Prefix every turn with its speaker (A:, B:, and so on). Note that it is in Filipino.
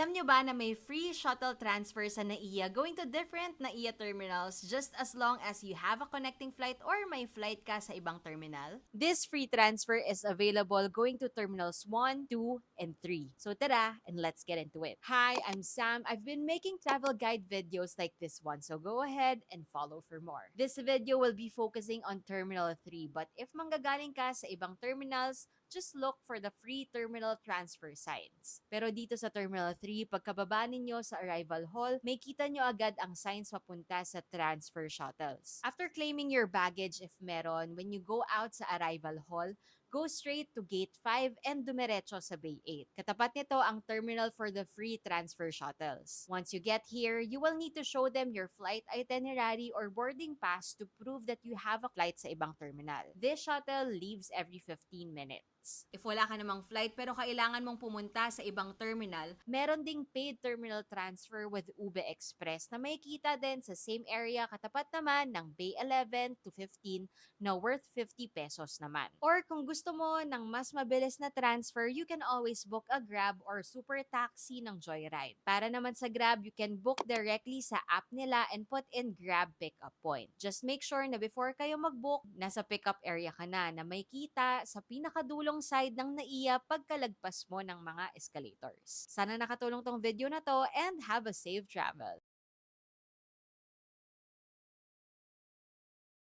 A: Alam nyo ba na may free shuttle transfer sa NAIA going to different NAIA terminals just as long as you have a connecting flight or may flight ka sa ibang terminal? This free transfer is available going to terminals 1, 2, and 3. So tara, and let's get into it. Hi, I'm Sam. I've been making travel guide videos like this one, so go ahead and follow for more. This video will be focusing on Terminal 3, but if manggagaling ka sa ibang terminals, just look for the free terminal transfer signs. Pero dito sa Terminal 3, pagkababa ninyo sa arrival hall, may kita nyo agad ang signs papunta sa transfer shuttles. After claiming your baggage if meron, when you go out sa arrival hall, go straight to Gate 5 and dumiretso sa Bay 8. Katapat nito ang terminal for the free transfer shuttles. Once you get here, you will need to show them your flight itinerary or boarding pass to prove that you have a flight sa ibang terminal. This shuttle leaves every 15 minutes. If wala ka namang flight pero kailangan mong pumunta sa ibang terminal, meron ding paid terminal transfer with Ube Express na may kita din sa same area katapat naman ng Bay 11 to 15 na worth 50 pesos naman. Or kung gusto mo ng mas mabilis na transfer, you can always book a Grab or super taxi ng Joyride. Para naman sa Grab, you can book directly sa app nila and put in Grab pickup point. Just make sure na before kayo mag-book, nasa pickup area ka na may kita sa pinakadulong side ng NAIA pagkalagpas mo ng mga escalators. Sana nakatulong tong video na to and have a safe travel.